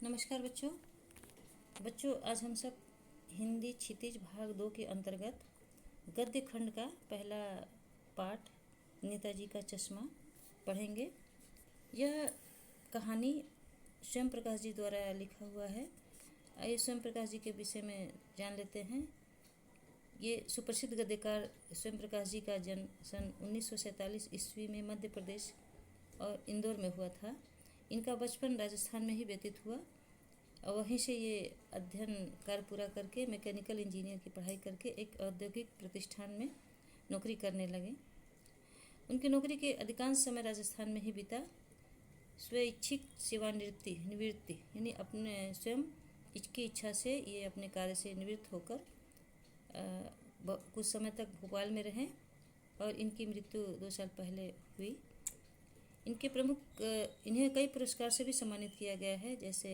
नमस्कार बच्चों आज हम सब हिंदी क्षितिज भाग 2 के अंतर्गत गद्य खंड का पहला पाठ नेताजी का चश्मा पढ़ेंगे। यह कहानी स्वयं प्रकाश जी द्वारा लिखा हुआ है। आइए स्वयं प्रकाश जी के विषय में जान लेते हैं। ये सुप्रसिद्ध गद्यकार स्वयं प्रकाश जी का जन्म सन 1947 ईस्वी में मध्य प्रदेश और इंदौर में हुआ था। इनका बचपन राजस्थान में ही व्यतीत हुआ और वहीं से ये अध्ययन कार्य पूरा करके मैकेनिकल इंजीनियर की पढ़ाई करके एक औद्योगिक प्रतिष्ठान में नौकरी करने लगे। उनकी नौकरी के अधिकांश समय राजस्थान में ही बीता। स्वैच्छिक निवृत्ति यानी अपने स्वयं की इच्छा से ये अपने कार्य से निवृत्त होकर कुछ समय तक भोपाल में रहें और इनकी मृत्यु 2 साल पहले हुई। इन्हें कई पुरस्कार से भी सम्मानित किया गया है, जैसे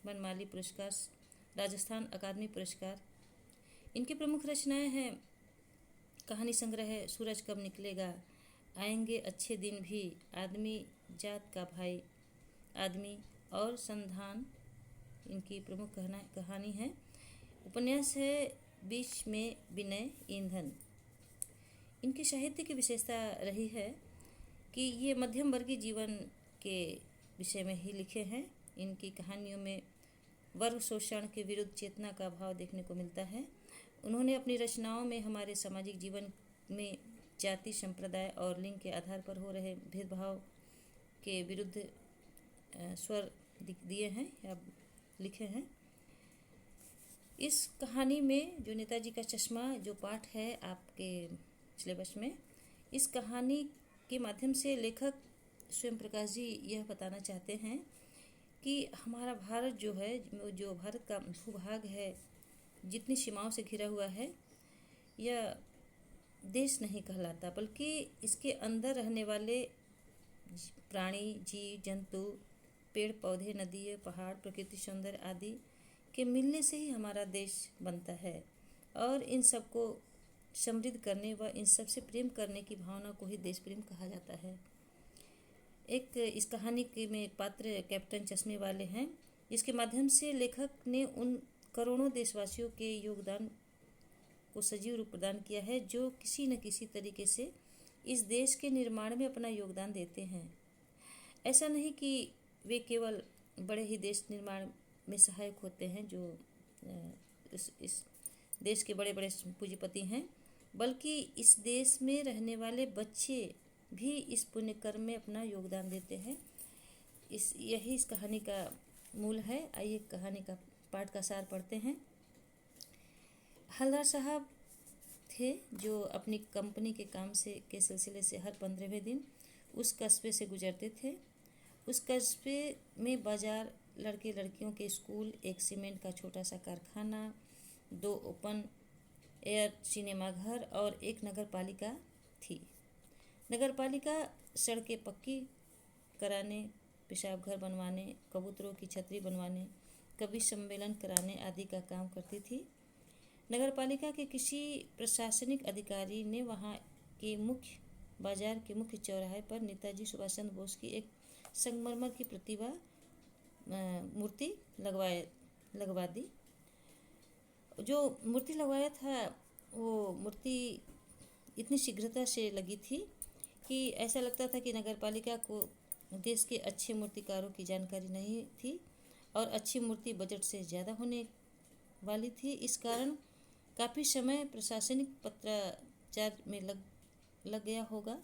वनमाली पुरस्कार, राजस्थान अकादमी पुरस्कार। इनकी प्रमुख रचनाएं हैं कहानी संग्रह है सूरज कब निकलेगा, आएंगे अच्छे दिन भी, आदमी जात का भाई, आदमी और संधान इनकी प्रमुख कहानी है। उपन्यास है बीच में विनय ईंधन। इनकी साहित्य की विशेषता रही है कि ये मध्यम वर्गीय जीवन के विषय में ही लिखे हैं। इनकी कहानियों में वर्ग शोषण के विरुद्ध चेतना का भाव देखने को मिलता है। उन्होंने अपनी रचनाओं में हमारे सामाजिक जीवन में जाति, संप्रदाय और लिंग के आधार पर हो रहे भेदभाव के विरुद्ध स्वर दिए हैं या लिखे हैं। इस कहानी में जो नेताजी का चश्मा जो पाठ है आपके सिलेबस में, इस कहानी के माध्यम से लेखक स्वयं प्रकाश जी यह बताना चाहते हैं कि हमारा भारत जो है, जो भारत का भूभाग है, जितनी सीमाओं से घिरा हुआ है, यह देश नहीं कहलाता, बल्कि इसके अंदर रहने वाले प्राणी, जीव जंतु, पेड़ पौधे, नदी, पहाड़, प्रकृति सौंदर्य आदि के मिलने से ही हमारा देश बनता है। और इन सबको समृद्ध करने व इन सब से प्रेम करने की भावना को ही देश प्रेम कहा जाता है। इस कहानी के में एक पात्र कैप्टन चश्मे वाले हैं, जिसके माध्यम से लेखक ने उन करोड़ों देशवासियों के योगदान को सजीव रूप प्रदान किया है, जो किसी न किसी तरीके से इस देश के निर्माण में अपना योगदान देते हैं। ऐसा नहीं कि वे केवल बड़े ही देश निर्माण में सहायक होते हैं, जो इस देश के बड़े बड़े पूंजीपति हैं, बल्कि इस देश में रहने वाले बच्चे भी इस पुण्य कर्म में अपना योगदान देते हैं। यही इस कहानी का मूल है। आइए कहानी का पाठ का सार पढ़ते हैं। हलदार साहब थे जो अपनी कंपनी के काम के सिलसिले से हर 15वें दिन उस कस्बे से गुजरते थे। उस कस्बे में बाजार, लड़के लड़कियों के स्कूल, एक सीमेंट का छोटा सा कारखाना, 2 ओपन एयर सिनेमा घर और एक नगर पालिका थी। नगर पालिका सड़कें पक्की कराने, पेशाब घर बनवाने, कबूतरों की छतरी बनवाने, कवि सम्मेलन कराने आदि का काम करती थी। नगर पालिका के किसी प्रशासनिक अधिकारी ने वहाँ के बाजार के मुख्य चौराहे पर नेताजी सुभाष चंद्र बोस की एक संगमरमर की मूर्ति लगवा दी। जो मूर्ति लगवाया था, वो मूर्ति इतनी शीघ्रता से लगी थी कि ऐसा लगता था कि नगर पालिका को देश के अच्छे मूर्तिकारों की जानकारी नहीं थी और अच्छी मूर्ति बजट से ज़्यादा होने वाली थी। इस कारण काफ़ी समय प्रशासनिक पत्राचार में लग गया होगा।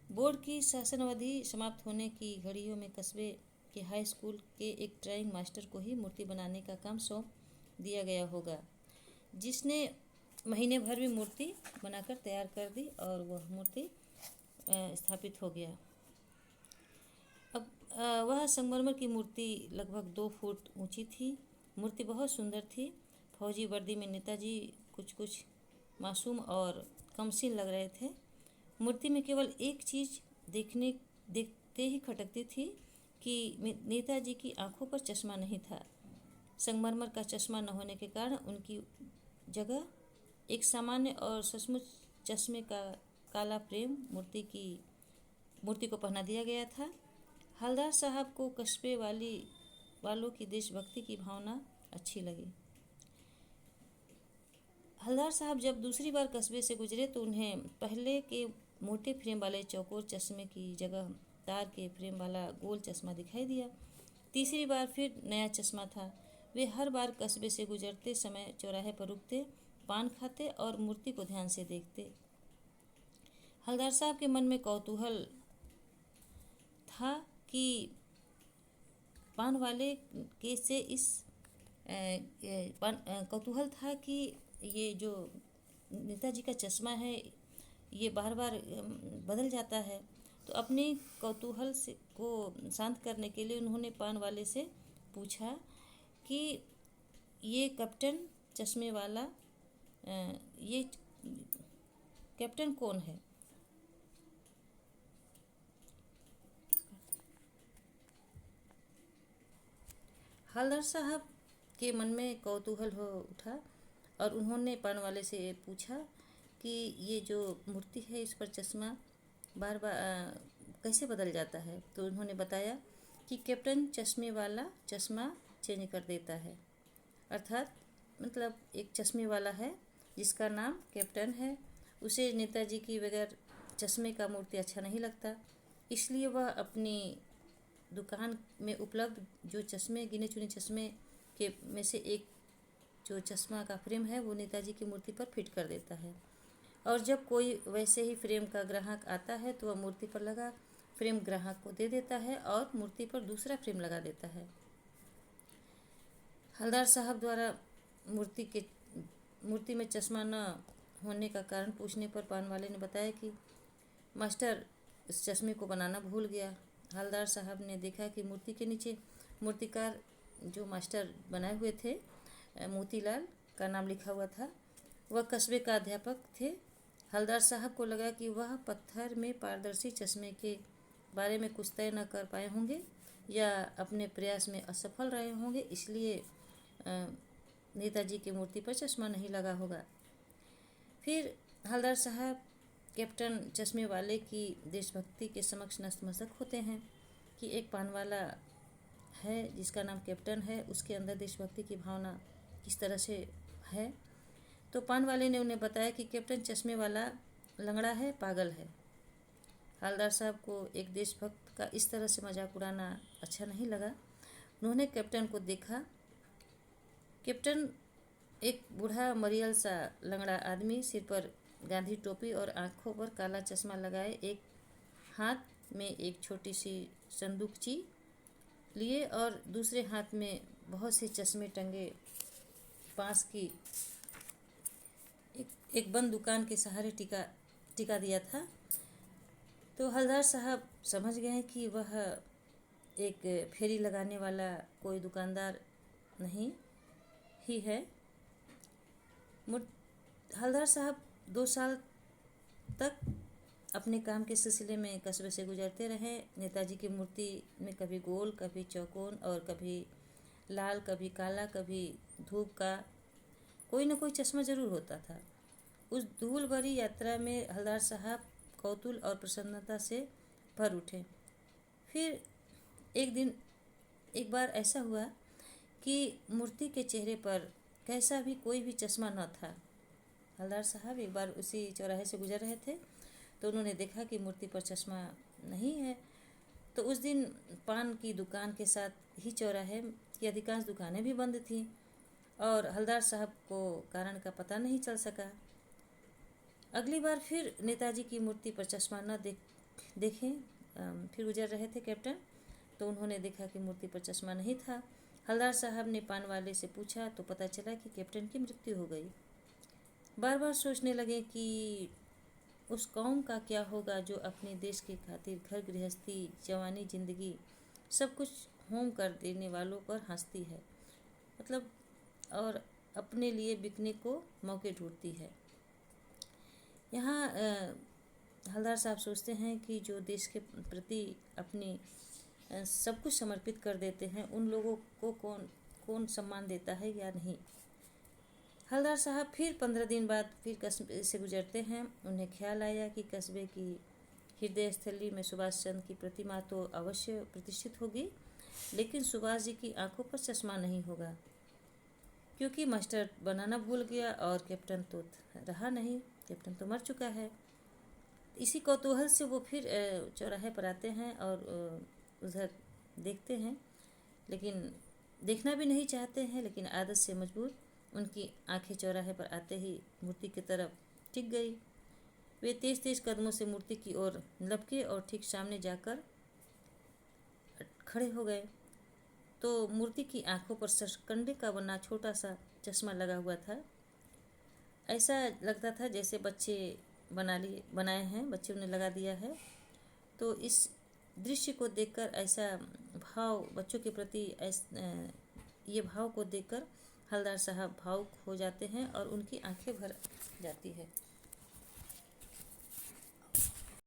बोर्ड की शासन अवधि समाप्त होने की घड़ियों में कस्बे के हाई स्कूल के एक ड्राइंग मास्टर को ही मूर्ति बनाने का काम सौंप दिया गया होगा, जिसने महीने भर में मूर्ति बनाकर तैयार कर दी और वह मूर्ति स्थापित हो गया। अब वह संगमरमर की मूर्ति लगभग 2 फुट ऊंची थी। मूर्ति बहुत सुंदर थी। फौजी वर्दी में नेताजी कुछ मासूम और कमसीन लग रहे थे। मूर्ति में केवल एक चीज़ देखते ही खटकती थी कि नेताजी की आंखों पर चश्मा नहीं था। संगमरमर का चश्मा न होने के कारण उनकी जगह एक सामान्य और सचमुच चश्मे का काला फ्रेम मूर्ति को पहना दिया गया था। हलदार साहब को कस्बे वाली वालों की देशभक्ति की भावना अच्छी लगी। हलदार साहब जब दूसरी बार कस्बे से गुजरे तो उन्हें पहले के मोटे फ्रेम वाले चौकोर चश्मे की जगह तार के फ्रेम वाला गोल चश्मा दिखाई दिया। तीसरी बार फिर नया चश्मा था। वे हर बार कस्बे से गुजरते समय चौराहे पर रुकते, पान खाते और मूर्ति को ध्यान से देखते। हलदार साहब के मन में कौतूहल था कि पान वाले के से इस कौतूहल था कि ये जो नेताजी का चश्मा है ये बार बार बदल जाता है। तो अपने कौतूहल से को शांत करने के लिए उन्होंने पान वाले से पूछा कि ये कैप्टन चश्मे वाला ये कैप्टन कौन है। हलदार साहब के मन में कौतूहल हो उठा और उन्होंने पान वाले से पूछा कि ये जो मूर्ति है इस पर चश्मा बार बार कैसे बदल जाता है। तो उन्होंने बताया कि कैप्टन चश्मे वाला चश्मा चेंज कर देता है, अर्थात मतलब एक चश्मे वाला है जिसका नाम कैप्टन है, उसे नेताजी की बगैर चश्मे का मूर्ति अच्छा नहीं लगता, इसलिए वह अपनी दुकान में उपलब्ध जो चश्मे गिने चुने चश्मे के में से एक जो चश्मा का फ्रेम है वो नेताजी की मूर्ति पर फिट कर देता है। और जब कोई वैसे ही फ्रेम का ग्राहक आता है तो वह मूर्ति पर लगा फ्रेम ग्राहक को दे देता है और मूर्ति पर दूसरा फ्रेम लगा देता है। हलदार साहब द्वारा मूर्ति में चश्मा न होने का कारण पूछने पर पान वाले ने बताया कि मास्टर इस चश्मे को बनाना भूल गया। हलदार साहब ने देखा कि मूर्ति के नीचे मूर्तिकार जो मास्टर बनाए हुए थे मोतीलाल का नाम लिखा हुआ था, वह कस्बे का अध्यापक थे। हलदार साहब को लगा कि वह पत्थर में पारदर्शी चश्मे के बारे में कुछ तय न कर पाए होंगे या अपने प्रयास में असफल रहे होंगे, इसलिए नेताजी की मूर्ति पर चश्मा नहीं लगा होगा। फिर हलदार साहब कैप्टन चश्मे वाले की देशभक्ति के समक्ष नतमस्तक होते हैं कि एक पान वाला है जिसका नाम कैप्टन है, उसके अंदर देशभक्ति की भावना किस तरह से है। तो पान वाले ने उन्हें बताया कि कैप्टन चश्मे वाला लंगड़ा है, पागल है। हलदार साहब को एक देशभक्त का इस तरह से मजाक उड़ाना अच्छा नहीं लगा। उन्होंने कैप्टन को देखा। कैप्टन एक बूढ़ा मरियल सा लंगड़ा आदमी, सिर पर गांधी टोपी और आंखों पर काला चश्मा लगाए, एक हाथ में एक छोटी सी संदूकची लिए और दूसरे हाथ में बहुत से चश्मे टंगे पास की एक बंद दुकान के सहारे टिका दिया था। तो हलदार साहब समझ गए कि वह एक फेरी लगाने वाला कोई दुकानदार नहीं ही है। हलदार साहब 2 साल तक अपने काम के सिलसिले में कस्बे से गुजरते रहे। नेताजी की मूर्ति में कभी गोल, कभी चौकोन और कभी लाल, कभी काला, कभी धूप का कोई न कोई चश्मा जरूर होता था। उस धूल भरी यात्रा में हलदार साहब कौतूहल और प्रसन्नता से भर उठे। फिर एक बार ऐसा हुआ कि मूर्ति के चेहरे पर कैसा भी कोई भी चश्मा न था। हलदार साहब एक बार उसी चौराहे से गुजर रहे थे तो उन्होंने देखा कि मूर्ति पर चश्मा नहीं है। तो उस दिन पान की दुकान के साथ ही चौराहे की अधिकांश दुकानें भी बंद थीं और हलदार साहब को कारण का पता नहीं चल सका। अगली बार फिर नेताजी की मूर्ति पर चश्मा न देखें फिर गुजर रहे थे कैप्टन, तो उन्होंने देखा कि मूर्ति पर चश्मा नहीं था। हलदार साहब ने पान वाले से पूछा तो पता चला कि कैप्टन की मृत्यु हो गई। बार बार सोचने लगे कि उस कौम का क्या होगा जो अपने देश के खातिर घर गृहस्थी, जवानी, जिंदगी सब कुछ होम कर देने वालों पर हंसती है, मतलब और अपने लिए बिकने को मौके ढूंढती है। यहाँ हलदार साहब सोचते हैं कि जो देश के प्रति अपनी सब कुछ समर्पित कर देते हैं उन लोगों को कौन सम्मान देता है या नहीं। हलदार साहब फिर 15 दिन बाद फिर कस्बे से गुजरते हैं। उन्हें ख्याल आया कि कस्बे की हृदय स्थली में सुभाष चंद्र की प्रतिमा तो अवश्य प्रतिष्ठित होगी, लेकिन सुभाष जी की आंखों पर चश्मा नहीं होगा, क्योंकि मास्टर बनाना भूल गया और कैप्टन तो रहा नहीं, कैप्टन तो मर चुका है। इसी कौतूहल से वो फिर चौराहे पर आते हैं और उधर देखते हैं, लेकिन देखना भी नहीं चाहते हैं, लेकिन आदत से मजबूर उनकी आंखें चौराहे पर आते ही मूर्ति की तरफ टिक गई। वे तेज तेज कदमों से मूर्ति की ओर लपके और ठीक सामने जाकर खड़े हो गए। तो मूर्ति की आंखों पर सरकंडे का बना छोटा सा चश्मा लगा हुआ था। ऐसा लगता था जैसे बच्चे बनाए हैं, बच्चों ने लगा दिया है। तो इस दृश्य को देखकर ऐसा भाव बच्चों के प्रति ये भाव को देखकर हवलदार साहब भावुक हो जाते हैं और उनकी आंखें भर जाती है।